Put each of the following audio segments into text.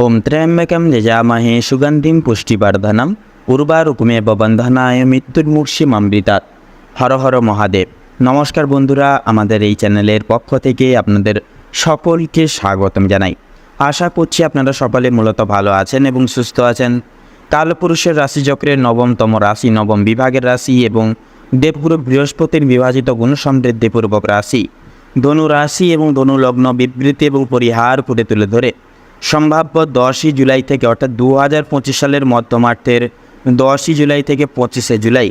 ওম ত্র্যম্বকম যজামহে সুগন্ধিম পুষ্টিবর্ধনম উর্বারুকমেব বন্ধনায় মৃত্যুর্মুক্ষীমামৃতাৎ। হর হর মহাদেব। নমস্কার বন্ধুরা, আমাদের এই চ্যানেলের পক্ষ থেকে আপনাদের সকলকে স্বাগতম জানাই। আশা করছি আপনারা সকলে মূলত ভালো আছেন এবং সুস্থ আছেন। কালপুরুষের রাশিচক্রের নবমতম রাশি, নবম বিভাগের রাশি এবং দেবগুরু বৃহস্পতির বিভাজিত গুণসমৃদ্ধিপূর্বক রাশি ধনু রাশি এবং ধনু লগ্ন বিবৃতি এবং পরিহার করে তুলে ধরে সম্ভাব্য 10ই জুলাই থেকে অর্থাৎ 2025 সালের মধ্যমার্থের 10ই জুলাই থেকে 25শে জুলাই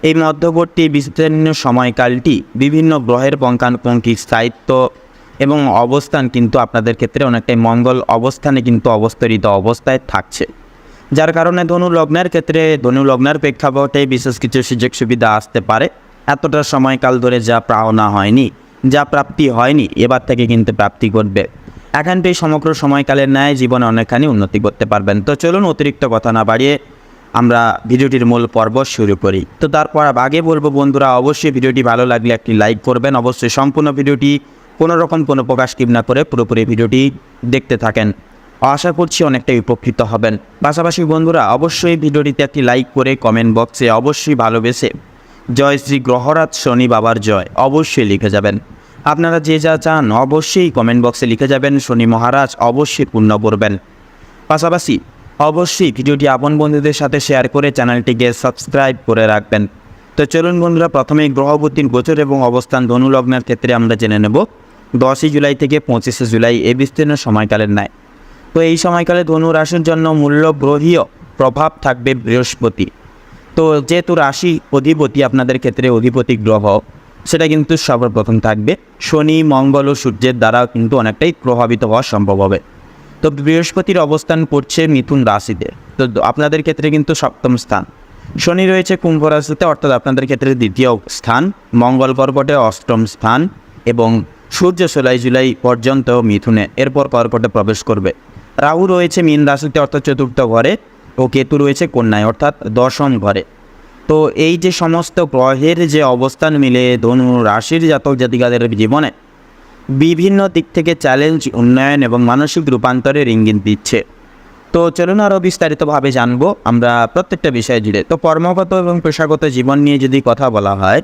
এই মধ্যবর্তী বিস্তীর্ণ সময়কালটি বিভিন্ন গ্রহের পঙ্খানুপুঙ্খিক স্থায়িত্ব এবং অবস্থান কিন্তু আপনাদের ক্ষেত্রে অনেকটাই মঙ্গল অবস্থানে কিন্তু অবস্তরিত অবস্থায় থাকছে, যার কারণে ধনু লগ্নের ক্ষেত্রে ধনু লগ্নের প্রেক্ষাপটে বিশেষ কিছু সুযোগ সুবিধা আসতে পারে। এতটা সময়কাল ধরে যা পাওনা হয়নি, যা প্রাপ্তি হয়নি, এবার থেকে কিন্তু প্রাপ্তি ঘটবে। এখানটাই সমগ্র সময়কালের ন্যায় জীবনে অনেকখানি উন্নতি করতে পারবেন। তো চলুন অতিরিক্ত কথা না বাড়িয়ে আমরা ভিডিওটির মূল পর্ব শুরু করি। তো তারপর আগে বলবো বন্ধুরা, অবশ্যই ভিডিওটি ভালো লাগলে একটি লাইক করবেন। অবশ্যই সম্পূর্ণ ভিডিওটি কোনো প্রকাশ স্কিপ না করে পুরোপুরি ভিডিওটি দেখতে থাকেন। আশা করছি অনেকটাই উপকৃত হবেন। পাশাপাশি বন্ধুরা অবশ্যই ভিডিওটিতে একটি লাইক করে কমেন্ট বক্সে অবশ্যই ভালোবেসে জয় শ্রী গ্রহরাজ শনি বাবার জয় অবশ্যই লিখে যাবেন। আপনারা যে যা চান অবশ্যই কমেন্ট বক্সে লিখে যাবেন। শনি মহারাজ অবশ্যই পূর্ণ করবেন। পাশাপাশি অবশ্যই ভিডিওটি আপন বন্ধুদের সাথে শেয়ার করে চ্যানেলটিকে সাবস্ক্রাইব করে রাখবেন। তো চলুন বন্ধুরা, প্রথমেই গ্রহগতির গোচর এবং অবস্থান ধনু লগ্নের ক্ষেত্রে আমরা জেনে নেব 10ই জুলাই থেকে 25শে জুলাই এই বিস্তীর্ণ সময়কালের ন্যায়। তো এই সময়কালে ধনু রাশির জন্য মূল্য গ্রহীয় প্রভাব থাকবে বৃহস্পতি। তো যেহেতু রাশি অধিপতি আপনাদের ক্ষেত্রে অধিপতি গ্রহ, সেটা কিন্তু সর্বপ্রথম থাকবে শনি, মঙ্গল ও সূর্যের দ্বারা কিন্তু অনেকটাই প্রভাবিত হওয়া সম্ভব হবে। তো বৃহস্পতির অবস্থান করছে মিথুন রাশিতে, তো আপনাদের ক্ষেত্রে কিন্তু সপ্তম স্থান। শনি রয়েছে কুম্ভ রাশিতে, অর্থাৎ আপনাদের ক্ষেত্রে দ্বিতীয় স্থান। মঙ্গল কর্কটে অষ্টম স্থান এবং সূর্য 16 জুলাই পর্যন্ত মিথুনে, এরপর কর্কটে প্রবেশ করবে। রাহু রয়েছে মীন রাশিতে অর্থাৎ চতুর্থ ঘরে ও কেতু রয়েছে কন্যায় অর্থাৎ দশম ঘরে। তো এই যে সমস্ত গ্রহের যে অবস্থান মিলে ধনু রাশির জাতক জাতিকাদের জীবনে বিভিন্ন দিক থেকে চ্যালেঞ্জ, উন্নয়ন এবং মানসিক রূপান্তরের ইঙ্গিত দিচ্ছে। তো চলুন আরও বিস্তারিতভাবে জানবো আমরা প্রত্যেকটা বিষয় জুড়ে। তো কর্মগত এবং পেশাগত জীবন নিয়ে যদি কথা বলা হয়,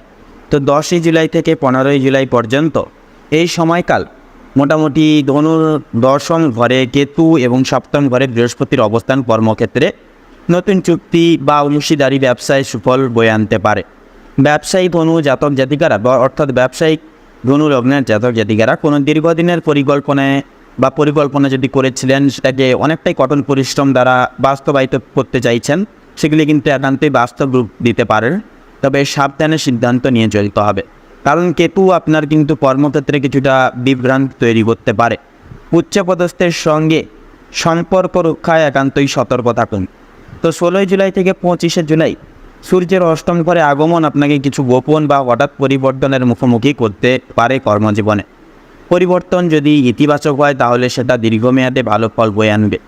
তো 10ই জুলাই থেকে 15ই জুলাই পর্যন্ত এই সময়কাল মোটামুটি ধনুর দশম ঘরে কেতু এবং সপ্তম ঘরে বৃহস্পতির অবস্থান কর্মক্ষেত্রে নতুন চুক্তি বা অংশীদারি ব্যবসায় সুফল বয়ে আনতে পারে। ব্যবসায়ী ধনু জাতক জাতিকারা অর্থাৎ ব্যবসায়িক ধনু লগ্নের জাতক জাতিকারা কোনো দীর্ঘদিনের পরিকল্পনা যদি করেছিলেন, সেটাকে অনেকটাই কঠোর পরিশ্রম দ্বারা বাস্তবায়িত করতে চাইছেন, সেগুলি কিন্তু একান্তই বাস্তব রূপ দিতে পারেন। তবে সাবধানে সিদ্ধান্ত নিয়ে চলতে হবে, কারণ কেতু আপনার কিন্তু কর্মক্ষেত্রে কিছুটা বিভ্রান্তি তৈরি করতে পারে। উচ্চপদস্থের সঙ্গে সম্পর্ক রক্ষায় একান্তই সতর্ক থাকুন। তো 16ই জুলাই থেকে 25শে জুলাই সূর্যের অষ্টম ঘরে আগমন আপনাকে কিছু গোপন বা হঠাৎ পরিবর্তনের মুখোমুখি করতে পারে। কর্মজীবনে পরিবর্তন যদি ইতিবাচক হয় তাহলে সেটা দীর্ঘমেয়াদে ভালো ফল বয়ে আনবে।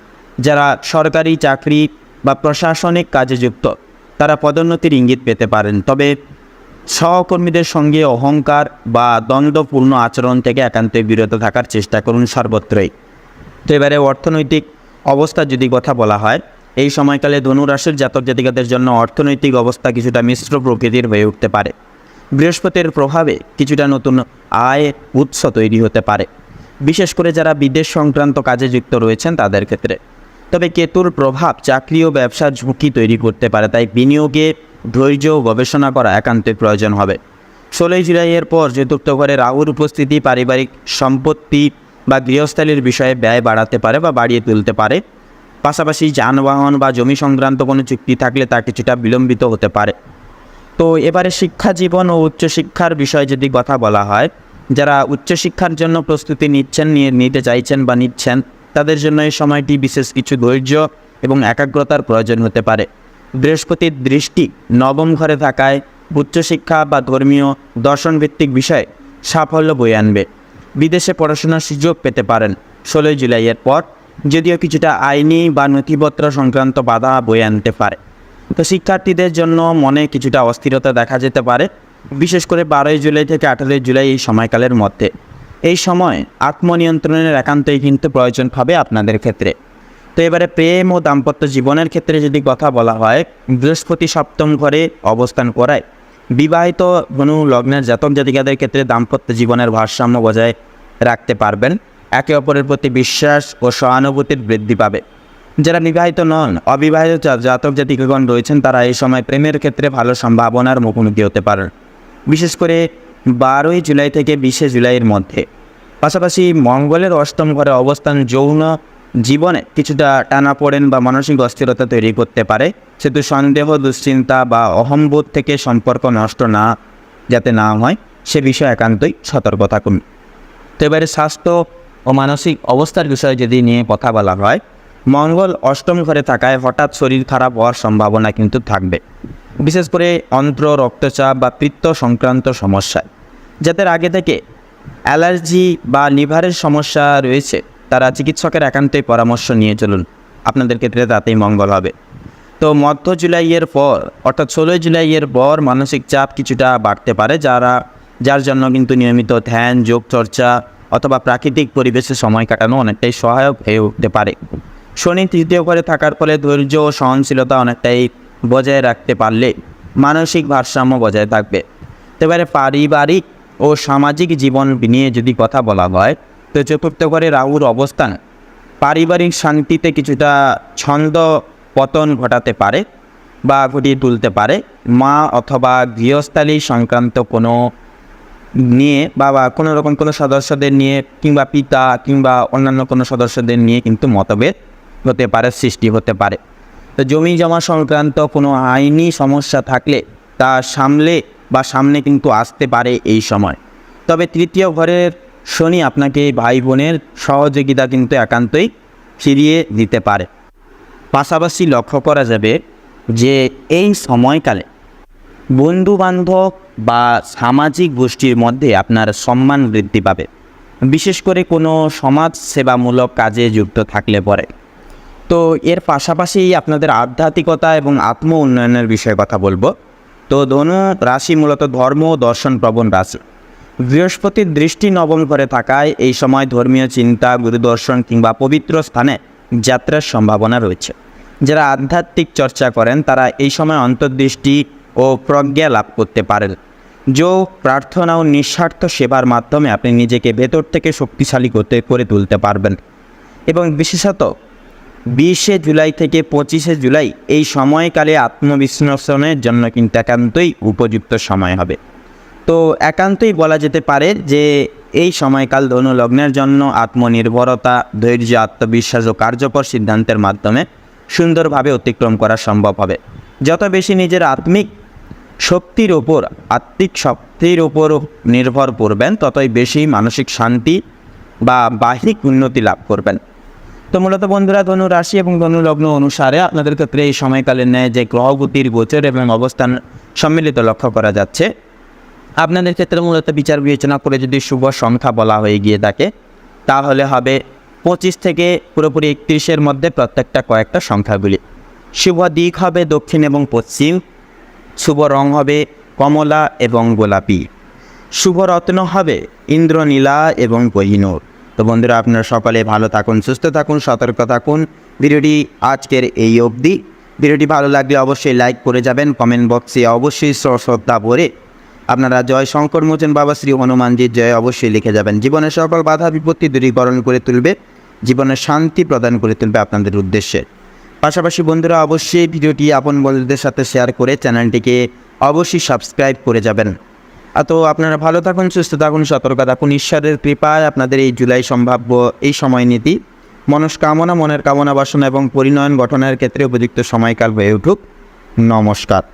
যারা সরকারি চাকরি বা প্রশাসনিক কাজে যুক্ত তারা পদোন্নতির ইঙ্গিত পেতে পারেন। তবে সহকর্মীদের সঙ্গে অহংকার বা দ্বন্দ্বপূর্ণ আচরণ থেকে একান্তই বিরত থাকার চেষ্টা করুন সর্বত্রই। তো এবারে অর্থনৈতিক অবস্থা যদি কথা বলা হয়, এই সময়কালে ধনুরাশির জাতক জাতিকাদের জন্য অর্থনৈতিক অবস্থা কিছুটা মিশ্র প্রকৃতির হয়ে উঠতে পারে। বৃহস্পতির প্রভাবে কিছুটা নতুন আয় উৎস তৈরি হতে পারে, বিশেষ করে যারা বিদেশ সংক্রান্ত কাজে যুক্ত রয়েছেন তাদের ক্ষেত্রে। তবে কেতুর প্রভাব চাকরি ও ব্যবসার ঝুঁকি তৈরি করতে পারে, তাই বিনিয়োগে ধৈর্য ও গবেষণা করা একান্তই প্রয়োজন হবে। 16ই জুলাইয়ের পর চতুর্থ ঘরে রাহুর উপস্থিতি পারিবারিক সম্পত্তি বা গৃহস্থালির বিষয়ে ব্যয় বাড়াতে পারে বা বাড়িয়ে তুলতে পারে। পাশাপাশি যানবাহন বা জমি সংক্রান্ত কোনো চুক্তি থাকলে তা কিছুটা বিলম্বিত হতে পারে। তো এবারে শিক্ষা জীবন ও উচ্চশিক্ষার বিষয়ে যদি কথা বলা হয়, যারা উচ্চশিক্ষার জন্য প্রস্তুতি নিতে চাইছেন বা নিচ্ছেন, তাদের জন্য এই সময়টি বিশেষ কিছু ধৈর্য এবং একাগ্রতার প্রয়োজন হতে পারে। বৃহস্পতির দৃষ্টি নবম ঘরে থাকায় উচ্চশিক্ষা বা ধর্মীয় দর্শনভিত্তিক বিষয়ে সাফল্য বয়ে আনবে। বিদেশে পড়াশোনার সুযোগ পেতে পারেন 16ই জুলাইয়ের পর, যদিও কিছুটা আইনি বা নথিপত্র সংক্রান্ত বাধা বয়ে আনতে পারে। তো শিক্ষার্থীদের জন্য মনে কিছুটা অস্থিরতা দেখা যেতে পারে, বিশেষ করে 12ই জুলাই থেকে 18ই জুলাই এই সময়কালের মধ্যে। এই সময় আত্মনিয়ন্ত্রণের একান্তই কিন্তু প্রয়োজন হবে আপনাদের ক্ষেত্রে। তো এবারে প্রেম ও দাম্পত্য জীবনের ক্ষেত্রে যদি কথা বলা হয়, বৃহস্পতি সপ্তম ঘরে অবস্থান করায় বিবাহিত ধনু লগ্নের জাতক জাতিকাদের ক্ষেত্রে দাম্পত্য জীবনের ভারসাম্য বজায় রাখতে পারবেন। একে অপরের প্রতি বিশ্বাস ও সহানুভূতির বৃদ্ধি পাবে। যারা বিবাহিত নন, অবিবাহিত জাতক জাতিকাগণ রয়েছেন, তারা এই সময় প্রেমের ক্ষেত্রে ভালো সম্ভাবনার মুখোমুখি হতে পারেন, বিশেষ করে 12ই জুলাই থেকে 20শে জুলাইয়ের মধ্যে। পাশাপাশি মঙ্গলের অষ্টম ঘরে অবস্থান যৌন জীবনে কিছুটা টানাপোড়েন বা মানসিক অস্থিরতা তৈরি করতে পারে। সেহেতু সন্দেহ, দুশ্চিন্তা বা অহংবোধ থেকে সম্পর্ক নষ্ট যাতে না হয় সে বিষয়ে একান্তই সতর্ক থাকুন। তো এবারে স্বাস্থ্য ও মানসিক অবস্থার বিষয়ে যদি নিয়ে কথা বলা হয়, মঙ্গল অষ্টম ঘরে থাকায় হঠাৎ শরীর খারাপ হওয়ার সম্ভাবনা কিন্তু থাকবে, বিশেষ করে অন্ত্র, রক্তচাপ বা পিত্ত সংক্রান্ত সমস্যায়। যাদের আগে থেকে অ্যালার্জি বা লিভারের সমস্যা রয়েছে, তারা চিকিৎসকের একান্তই পরামর্শ নিয়ে চলুন, আপনাদের ক্ষেত্রে তাতেই মঙ্গল হবে। তো মধ্য জুলাইয়ের পর অর্থাৎ 16 জুলাইয়ের পর মানসিক চাপ কিছুটা বাড়তে পারে, যার জন্য কিন্তু নিয়মিত ধ্যান, যোগ চর্চা অথবা প্রাকৃতিক পরিবেশে সময় কাটানো অনেকটাই সহায়ক হয়ে উঠতে পারে। শনি তৃতীয় ঘরে থাকার ফলে ধৈর্য ও সহনশীলতা অনেকটাই বজায় রাখতে পারলে মানসিক ভারসাম্য বজায় থাকবে। এবারে পারিবারিক ও সামাজিক জীবন নিয়ে যদি কথা বলা হয়, তো চতুর্থ ঘরে রাহুর অবস্থান পারিবারিক শান্তিতে কিছুটা ছন্দ পতন ঘটাতে পারে বা ঘটিয়ে তুলতে পারে। মা অথবা গৃহস্থালী সংক্রান্ত কোনো নিয়ে বা কোনো রকম কোনো সদস্যদের নিয়ে কিংবা পিতা কিংবা অন্যান্য কোনো সদস্যদের নিয়ে কিন্তু মতভেদ হতে পারে, সৃষ্টি হতে পারে। তো জমি জমা সংক্রান্ত কোনো আইনি সমস্যা থাকলে তা সামনে কিন্তু আসতে পারে এই সময়। তবে তৃতীয় ঘরের শনি আপনাকে ভাই বোনের সহযোগিতা কিন্তু একান্তই ফিরিয়ে দিতে পারে। পাশাপাশি লক্ষ্য করা যাবে যে এই সময়কালে বন্ধুবান্ধব বা সামাজিক গোষ্ঠীর মধ্যে আপনার সম্মান বৃদ্ধি পাবে, বিশেষ করে কোনো সমাজ সেবামূলক কাজে যুক্ত থাকলে পরে। তো এর পাশাপাশি আপনাদের আধ্যাত্মিকতা এবং আত্ম উন্নয়নের বিষয়ে কথা বলবো। তো ধনু রাশি মূলত ধর্ম ও দর্শন প্রবণ রাশি। বৃহস্পতির দৃষ্টি নবম ঘরে থাকায় এই সময় ধর্মীয় চিন্তা, গুরুদর্শন কিংবা পবিত্র স্থানে যাত্রার সম্ভাবনা রয়েছে। যারা আধ্যাত্মিক চর্চা করেন তারা এই সময় অন্তর্দৃষ্টি ও প্রজ্ঞা লাভ করতে পারেন। যোগ, প্রার্থনা ও নিঃস্বার্থ সেবার মাধ্যমে আপনি নিজেকে ভেতর থেকে শক্তিশালী করে তুলতে পারবেন। এবং বিশেষত 20শে জুলাই থেকে 25শে জুলাই এই সময়কালে আত্মবিশ্লেষণের জন্য কিন্তু একান্তই উপযুক্ত সময় হবে। তো একান্তই বলা যেতে পারে যে এই সময়কাল ধনু লগ্নের জন্য আত্মনির্ভরতা, ধৈর্য, আত্মবিশ্বাস ও কার্যকর সিদ্ধান্তের মাধ্যমে সুন্দরভাবে অতিক্রম করা সম্ভব হবে। যত বেশি নিজের আত্মিক শক্তির ওপর নির্ভর করবেন, ততই বেশি মানসিক শান্তি বা বাহ্যিক উন্নতি লাভ করবেন। তো মূলত বন্ধুরা, ধনু রাশি এবং ধনু লগ্ন অনুসারে আপনাদের ক্ষেত্রে এই সময়কালের ন্যায় যে গ্রহগতির গোচর এবং অবস্থান সম্মিলিত লক্ষ্য করা যাচ্ছে, আপনাদের ক্ষেত্রে মূলত বিচার বিবেচনা করে যদি শুভ সংখ্যা বলা হয়ে গিয়ে থাকে, তাহলে হবে 25 থেকে পুরোপুরি 31-এর মধ্যে প্রত্যেকটা কয়েকটা সংখ্যাগুলি। শুভ দিক হবে দক্ষিণ এবং পশ্চিম। শুভ রং হবে কমলা এবং গোলাপি। শুভ রত্ন হবে ইন্দ্রনীলা এবং কোহিনূর। তো বন্ধুরা, আপনারা সকলে ভালো থাকুন, সুস্থ থাকুন, সতর্ক থাকুন। ভিডিওটি আজকের এই অবধি। ভিডিওটি ভালো লাগলে অবশ্যই লাইক করে যাবেন। কমেন্ট বক্সে অবশ্যই শ্রদ্ধা ভরে আপনারা জয় শঙ্কর মোচন বাবা শ্রী হনুমানজির জয় অবশ্যই লিখে যাবেন। জীবনের সকল বাধা বিপত্তি দূরীকরণ করে তুলবে, জীবনের শান্তি প্রদান করে তুলবে আপনাদের উদ্দেশ্যে। পাশাপাশি বন্ধুরা, অবশ্যই ভিডিওটি আপন বন্ধুদের সাথে শেয়ার করে চ্যানেলটিকে অবশ্যই সাবস্ক্রাইব করে যাবেন। তো আপনারা ভালো থাকুন, সুস্থ থাকুন, সতর্ক থাকুন। ঈশ্বরের কৃপায় আপনাদের এই জুলাই সম্ভাব্য এই সময় নীতি মনস্কামনা, মনের কামনা বাসনা এবং পরিণয়ন গঠনের ক্ষেত্রে উপযুক্ত সময়কাল হয়ে উঠুক। নমস্কার।